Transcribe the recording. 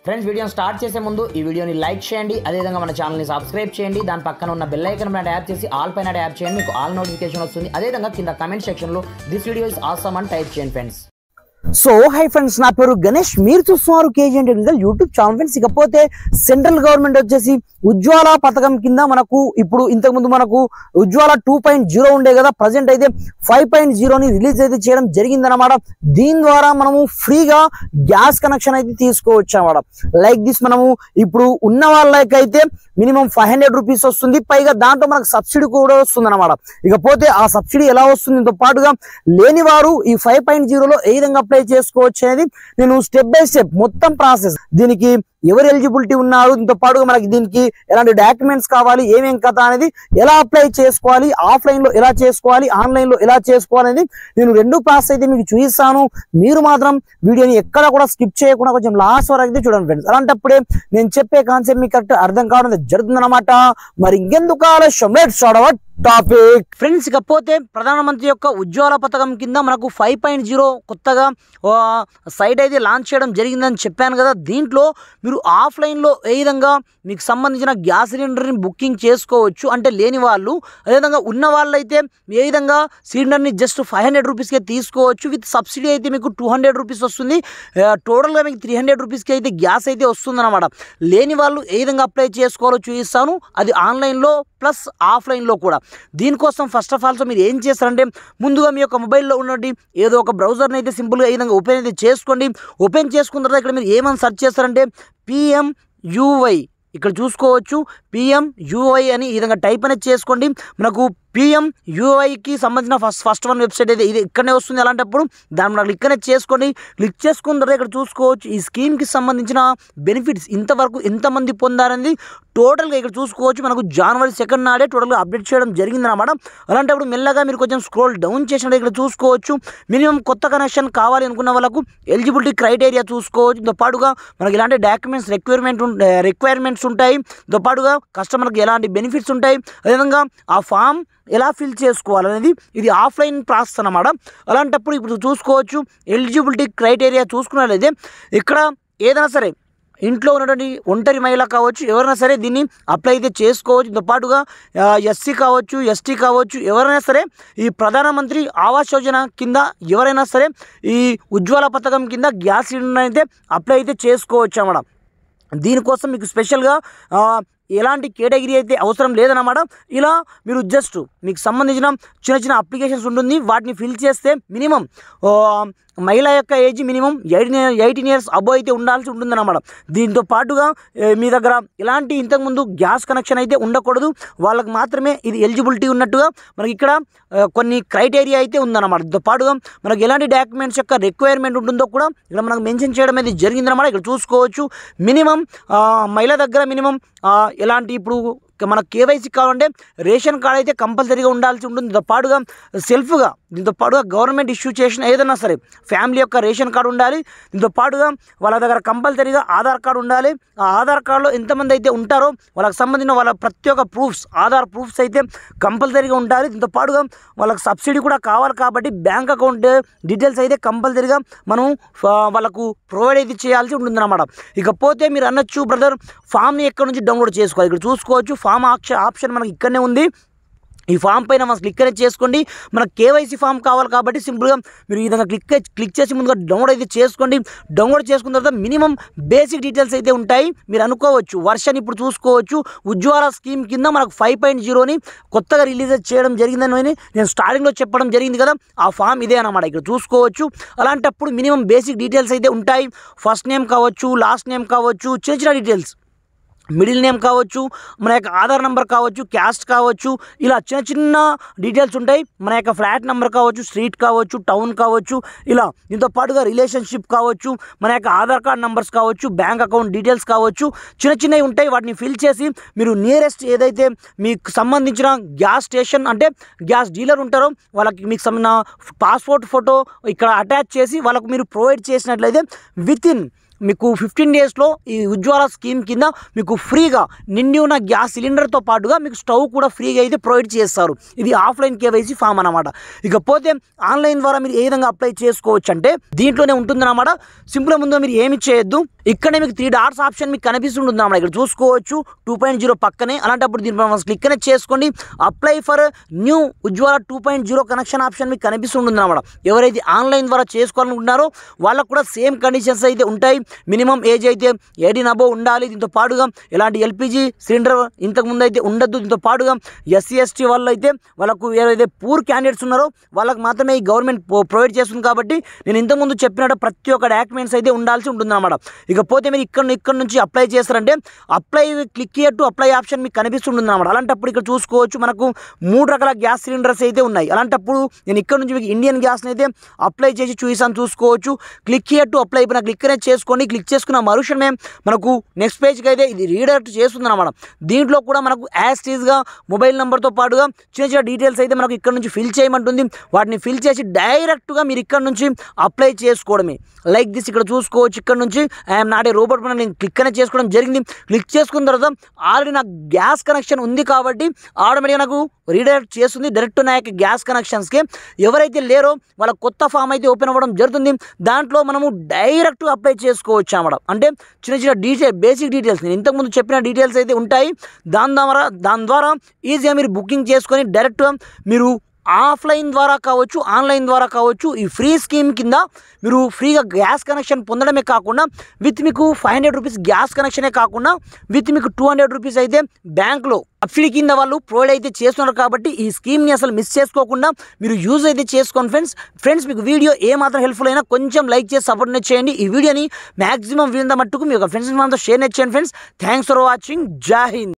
Friends వీడియోని start చేసే ముందు ఈ వీడియోని లైక్ చేయండి, అదేవిధంగా మన ఛానల్ని సబ్స్క్రైబ్ చేయండి. దాని పక్కన ఉన్న బెల్ ఐకాన్ పైన ట్యాప్ చేసి ఆల్ పైన ట్యాప్ చేయండి, మీకు ఆల్ నోటిఫికేషన్ వస్తుంది. అదేవిధంగా కింద కమెంట్ సెక్షన్లో దిస్ వీడియో ఇస్ ఆసమ్ అని టైప్ చేయండి ఫ్రెండ్స్. సో హై ఫ్రెండ్స్, నా పేరు గణేష్, మీరు చూస్తున్నారు KG technical YouTube channel. Friends, ఇకపోతే సెంట్రల్ గవర్నమెంట్ వచ్చేసి ఉజ్వాల పథకం కింద మనకు ఇప్పుడు ఇంతకుముందు మనకు ఉజ్వాల 2.0 ఉండే కదా, ప్రజెంట్ అయితే 5.0ని రిలీజ్ అయితే చేయడం జరిగిందన్నమాట. దీని ద్వారా మనము ఫ్రీగా గ్యాస్ కనెక్షన్ అయితే తీసుకోవచ్చు అన్నమాట. లైక్ దిస్ మనము ఇప్పుడు ఉన్న వాళ్ళకైతే మినిమం 500 రూపీస్ వస్తుంది, పైగా దాంట్లో మనకు సబ్సిడీ కూడా వస్తుంది అనమాట. ఇకపోతే ఆ సబ్సిడీ ఎలా వస్తుంది, దీంతో పాటుగా లేని వారు ఈ 5.0లో ఏ విధంగా అప్లై చేసుకోవచ్చు అనేది నేను స్టెప్ బై స్టెప్ మొత్తం ప్రాసెస్, దీనికి ఎవరు ఎలిజిబిలిటీ ఉన్నారు, దీంతో పాటుగా మనకి దీనికి ఎలాంటి డాక్యుమెంట్స్ కావాలి, ఏమేం కథ అనేది, ఎలా అప్లై చేసుకోవాలి, ఆఫ్లైన్ లో ఎలా చేసుకోవాలి, ఆన్లైన్ లో ఎలా చేసుకోవాలి అనేది నేను రెండు ప్రాసెస్ అయితే మీకు చూపిస్తాను. మీరు మాత్రం వీడియోని ఎక్కడ కూడా స్కిప్ చేయకుండా కొంచెం లాస్ట్ వరకు అయితే చూడండి ఫ్రెండ్స్. అలాంటప్పుడే నేను చెప్పే కాన్సెప్ట్ మీకు కరెక్ట్ అర్థం కావడం జరుగుతుందన్నమాట. మరి ఇంకెందుకు ఆలస్యం, let's start our topic. Friends, ఇకపోతే ప్రధానమంత్రి యొక్క ఉజ్వాల పథకం కింద మనకు 5.0 కొత్తగా సైట్ అయితే లాంచ్ చేయడం జరిగిందని చెప్పాను కదా. దీంట్లో మీరు ఆఫ్లైన్లో ఏ విధంగా మీకు సంబంధించిన గ్యాస్ సిలిండర్ని బుకింగ్ చేసుకోవచ్చు అంటే లేని వాళ్ళు, అదేవిధంగా ఉన్న వాళ్ళు అయితే ఏ విధంగా సిలిండర్ని జస్ట్ 500 రూపీస్కే తీసుకోవచ్చు. విత్ సబ్సిడీ అయితే మీకు 200 రూపీస్ వస్తుంది. టోటల్గా మీకు 300 రూపీస్కి అయితే గ్యాస్ అయితే వస్తుంది అనమాట. లేని వాళ్ళు ఏ విధంగా అప్లై చేసుకోవాలో చూపిస్తాను, అది ఆన్లైన్లో ప్లస్ ఆఫ్లైన్లో కూడా. దీనికోసం ఫస్ట్ ఆఫ్ ఆల్ మీరు ఏం చేస్తారంటే, ముందుగా మీ యొక్క మొబైల్లో ఉన్నట్టు ఏదో ఒక బ్రౌజర్ని అయితే సింపుల్గా ఈ విధంగా ఓపెన్ అయితే చేసుకోండి. ఓపెన్ చేసుకున్న తర్వాత ఇక్కడ మీరు ఏమని సెర్చ్ చేస్తారంటే PMUY ఇక్కడ చూసుకోవచ్చు. PMUY అని ఈ విధంగా టైప్ అనేది చేసుకోండి. మనకు PMUYకి సంబంధించిన ఫస్ట్ వన్ వెబ్సైట్ అయితే ఇది ఇక్కడనే వస్తుంది. అలాంటప్పుడు దాన్ని మనం క్లిక్ అనేది చేసుకోండి. క్లిక్ చేసుకున్న తర్వాత ఇక్కడ చూసుకోవచ్చు ఈ స్కీమ్కి సంబంధించిన బెనిఫిట్స్ ఇంతవరకు ఎంతమంది పొందారనేది టోటల్గా ఇక్కడ చూసుకోవచ్చు. మనకు జనవరి 2 నాడే టోటల్గా అప్డేట్ చేయడం జరిగిందన్నమాట. అలాంటప్పుడు మెల్లగా మీరు కొంచెం స్క్రోల్ డౌన్ చేసినట్టు ఇక్కడ చూసుకోవచ్చు. మినిమం కొత్త కనెక్షన్ కావాలి అనుకున్న వాళ్ళకు ఎలిజిబిలిటీ క్రైటీరియా చూసుకోవచ్చు. దీంతో పాటుగా మనకి ఇలాంటి డాక్యుమెంట్స్ రిక్వైర్మెంట్స్ ఉంటాయి. దీంతో పాటుగా కస్టమర్కి ఎలాంటి బెనిఫిట్స్ ఉంటాయి, అదేవిధంగా ఆ ఫామ్ ఎలా ఫిల్ చేసుకోవాలనేది ఇది ఆఫ్లైన్ ప్రాసెస్ అన్నమాట. అలాంటప్పుడు ఇప్పుడు చూసుకోవచ్చు ఎలిజిబిలిటీ క్రైటీరియా చూసుకున్నట్లయితే ఇక్కడ ఏదైనా సరే ఇంట్లో ఉన్నటువంటి ఒంటరి మహిళ కావచ్చు, ఎవరైనా సరే దీన్ని అప్లై అయితే చేసుకోవచ్చు. దీంతో పాటుగా SC కావచ్చు, ST కావచ్చు, ఎవరైనా సరే ఈ ప్రధానమంత్రి ఆవాస్ యోజన కింద ఎవరైనా సరే ఈ ఉజ్వాల పథకం కింద గ్యాస్ సిలిండర్ అయితే అప్లై అయితే చేసుకోవచ్చు అన్నమాట. దీనికోసం మీకు స్పెషల్గా ఎలాంటి కేటగిరీ అయితే అవసరం లేదన్నమాట. ఇలా మీరు జస్ట్ మీకు సంబంధించిన చిన్న అప్లికేషన్స్ ఉంటుంది, వాటిని ఫిల్ చేస్తే మినిమం మహిళ యొక్క ఏజ్ మినిమం 18 ఇయర్స్ అబోవ్ అయితే ఉండాల్సి ఉంటుందన్నమాట. దీంతో పాటుగా మీ దగ్గర ఎలాంటి ఇంతకుముందు గ్యాస్ కనెక్షన్ అయితే ఉండకూడదు, వాళ్ళకి మాత్రమే ఇది ఎలిజిబిలిటీ ఉన్నట్టుగా మనకి ఇక్కడ కొన్ని క్రైటీరియా అయితే ఉందన్నమాట. దీంతో పాటుగా మనకి ఎలాంటి డాక్యుమెంట్స్ యొక్క రిక్వైర్మెంట్ ఉంటుందో కూడా ఇక్కడ మనకు మెన్షన్ చేయడం అయితే జరిగిందన్నమాట. ఇక్కడ చూసుకోవచ్చు మినిమం మహిళ దగ్గర మినిమం ఎలాంటి ఇప్పుడు మన KYC కావాలంటే రేషన్ కార్డ్ అయితే కంపల్సరీగా ఉండాల్సి ఉంటుంది. దీంతో పాటుగా సెల్ఫ్గా దీంతో పాటుగా గవర్నమెంట్ ఇష్యూ చేసిన ఏదైనా సరే ఫ్యామిలీ యొక్క రేషన్ కార్డు ఉండాలి. దీంతో పాటుగా వాళ్ళ దగ్గర కంపల్సరీగా ఆధార్ కార్డు ఉండాలి. ఆ ఆధార్ కార్డులో ఎంతమంది అయితే ఉంటారో వాళ్ళకి సంబంధించిన వాళ్ళ ప్రతి ఒక్క ప్రూఫ్స్, ఆధార్ ప్రూఫ్స్ అయితే కంపల్సరీగా ఉండాలి. దీంతో పాటుగా వాళ్ళకి సబ్సిడీ కూడా కావాలి కాబట్టి బ్యాంక్ అకౌంట్ డీటెయిల్స్ అయితే కంపల్సరీగా మనం వాళ్ళకు ప్రొవైడ్ అయితే చేయాల్సి ఉంటుందన్నమాట. ఇకపోతే మీరు అనొచ్చు, బ్రదర్ ఫామ్ని ఎక్కడి నుంచి డౌన్లోడ్ చేసుకోవాలి. ఇక్కడ చూసుకోవచ్చు ఫామ్ ఆప్షన్ మనకి ఇక్కడనే ఉంది. ఈ ఫామ్ పైన మనం క్లిక్ అనేది చేసుకోండి. మనకు KYC ఫామ్ కావాలి కాబట్టి సింపుల్గా మీరు ఈ విధంగా క్లిక్ చేసి ముందుగా డౌన్లోడ్ అయితే చేసుకోండి. డౌన్లోడ్ చేసుకున్న తర్వాత మినిమం బేసిక్ డీటెయిల్స్ అయితే ఉంటాయి. మీరు అనుకోవచ్చు వర్షన్ ఇప్పుడు చూసుకోవచ్చు ఉజ్వాల స్కీమ్ కింద మనకు 5.0ని కొత్తగా రిలీజ్ చేయడం జరిగిందని నేను స్టార్టింగ్లో చెప్పడం జరిగింది కదా, ఆ ఫామ్ ఇదే అన్నమాట. ఇక్కడ చూసుకోవచ్చు. అలాంటప్పుడు మినిమం బేసిక్ డీటెయిల్స్ అయితే ఉంటాయి. ఫస్ట్ నేమ్ కావచ్చు, లాస్ట్ నేమ్ కావచ్చు, చిన్న డీటెయిల్స్, మిడిల్ నేమ్ కావచ్చు, మన యొక్క ఆధార్ నెంబర్ కావచ్చు, క్యాస్ట్ కావచ్చు, ఇలా చిన్న డీటెయిల్స్ ఉంటాయి. మన యొక్క ఫ్లాట్ నెంబర్ కావచ్చు, స్ట్రీట్ కావచ్చు, టౌన్ కావచ్చు, ఇలా దీంతో పాటుగా రిలేషన్షిప్ కావచ్చు, మన యొక్క ఆధార్ కార్డ్ నెంబర్స్ కావచ్చు, బ్యాంక్ అకౌంట్ డీటెయిల్స్ కావచ్చు, చిన్నవి ఉంటాయి. వాటిని ఫిల్ చేసి మీరు నియరెస్ట్ ఏదైతే మీకు సంబంధించిన గ్యాస్ స్టేషన్ అంటే గ్యాస్ డీలర్ ఉంటారో వాళ్ళకి మీకు సంబంధించిన పాస్పోర్ట్ ఫోటో ఇక్కడ అటాచ్ చేసి వాళ్ళకు మీరు ప్రొవైడ్ చేసినట్లయితే విత్ ఇన్ మీకు 15 డేస్లో ఈ ఉజ్వాల స్కీమ్ కింద మీకు ఫ్రీగా నిండి ఉన్న గ్యాస్ సిలిండర్తో పాటుగా మీకు స్టవ్ కూడా ఫ్రీగా అయితే ప్రొవైడ్ చేస్తారు. ఇది ఆఫ్లైన్ కేవైసీ ఫామ్ అన్నమాట. ఇకపోతే ఆన్లైన్ ద్వారా మీరు ఏ విధంగా అప్లై చేసుకోవచ్చు అంటే దీంట్లోనే ఉంటుందన్నమాట. సింపుల్గా ముందు మీరు ఏమి చేయొద్దు, ఇక్కడే మీకు 3 డాట్స్ ఆప్షన్ మీకు కనిపిస్తుంటుంది అన్నమాట. ఇక్కడ చూసుకోవచ్చు 2.0 పక్కనే. అలాంటప్పుడు దీనిపై క్లిక్ అనేది చేసుకోండి. Apply for new Ujjwala 2.0 connection option మీకు కనిపిస్తుంటుంది అన్నమాట. ఎవరైతే ఆన్లైన్ ద్వారా చేసుకోవాలనుకుంటున్నారో వాళ్ళకు కూడా సేమ్ కండిషన్స్ అయితే ఉంటాయి. మినిమం ఏజ్ అయితే 18 అబోవ్ ఉండాలి. దీంతో పాటుగా ఎలాంటి ఎల్పిజి సిలిండర్ ఇంతకుముందు అయితే ఉండద్దు. దీంతో పాటుగా ఎస్సీ ఎస్టీ వాళ్ళు అయితే వాళ్ళకు ఏదైతే పూర్ క్యాండిడేట్స్ ఉన్నారో వాళ్ళకి మాత్రమే ఈ గవర్నమెంట్ ప్రొవైడ్ చేస్తుంది. కాబట్టి నేను ఇంతకుముందు చెప్పినట్టు ప్రతి ఒక్క డాక్యుమెంట్స్ అయితే ఉండాల్సి ఉంటుంది అన్నమాట. ఇకపోతే మీరు ఇక్కడ నుంచి అప్లై చేస్తారంటే apply click here to apply option మీకు కనిపిస్తుంటుంది అన్నమాట. అలాంటప్పుడు ఇక్కడ చూసుకోవచ్చు మనకు 3 రకాల గ్యాస్ సిలిండర్స్ అయితే ఉన్నాయి. అలాంటప్పుడు నేను ఇక్కడ నుంచి మీకు ఇండియన్ గ్యాస్ని అయితే అప్లై చేసి చూసాను. చూసుకోవచ్చు క్లిక్ హియర్ టు అప్లై పైన క్లిక్ అనేది చేసుకోండి. క్లిక్ చేసుకున్న మరుక్షణమే మనకు నెక్స్ట్ పేజ్కి అయితే ఇది రీడైరెక్ట్ చేస్తుంది అన్నమాట. దీంట్లో కూడా మనకు యాజ్ టీజ్గా మొబైల్ నెంబర్తో పాటుగా చిన్న చిన్న డీటెయిల్స్ అయితే మనకు ఇక్కడ నుంచి ఫిల్ చేయమంటుంది. వాటిని ఫిల్ చేసి డైరెక్ట్గా మీరు ఇక్కడ నుంచి అప్లై చేసుకోవడమే. లైక్ దిస్ ఇక్కడ చూసుకోవచ్చు. ఇక్కడ నుంచి ఐఎమ్ నాట్ ఏ రోబోట్ పైన నేను క్లిక్ అనేది చేసుకోవడం జరిగింది. క్లిక్ చేసుకున్న తర్వాత ఆల్రెడీ నాకు గ్యాస్ కనెక్షన్ ఉంది కాబట్టి ఆటోమేటిక్గా నాకు రీడైరెక్ట్ చేస్తుంది డైరెక్ట్ నా యొక్క గ్యాస్ కనెక్షన్స్కి. ఎవరైతే లేరో వాళ్ళ కొత్త ఫామ్ అయితే ఓపెన్ అవ్వడం జరుగుతుంది. దాంట్లో మనము డైరెక్ట్ అప్లై చేసుకోవచ్చు అన్నమాట. అంటే చిన్న చిన్న బేసిక్ డీటెయిల్స్ నేను ఇంతకుముందు చెప్పిన డీటెయిల్స్ అయితే ఉంటాయి. దాని ద్వారా ఈజీగా మీరు బుకింగ్ చేసుకొని డైరెక్ట్గా మీరు ఆఫ్లైన్ ద్వారా కావచ్చు ఆన్లైన్ ద్వారా కావచ్చు ఈ ఫ్రీ స్కీమ్ కింద మీరు ఫ్రీగా గ్యాస్ కనెక్షన్ పొందడమే కాకుండా విత్ మీకు 500 రూపీస్ గ్యాస్ కనెక్షనే కాకుండా విత్ మీకు 200 రూపీస్ అయితే బ్యాంక్లో సబ్సిడీ కింద వాళ్ళు ప్రొవైడ్ అయితే చేస్తున్నారు. కాబట్టి ఈ స్కీమ్ని అసలు మిస్ చేసుకోకుండా మీరు యూజ్ అయితే చేసుకోండి ఫ్రెండ్స్. మీకు వీడియో ఏమాత్రం హెల్ప్ఫుల్ అయినా కొంచెం లైక్ చేసి సపోర్ట్ చేయండి. ఈ వీడియోని మ్యాక్సిమం వీళ్ళ మట్టుకు మీ యొక్క ఫ్రెండ్స్ మనతో షేర్ చేయండి ఫ్రెండ్స్. Thanks for watching. జై హింద్.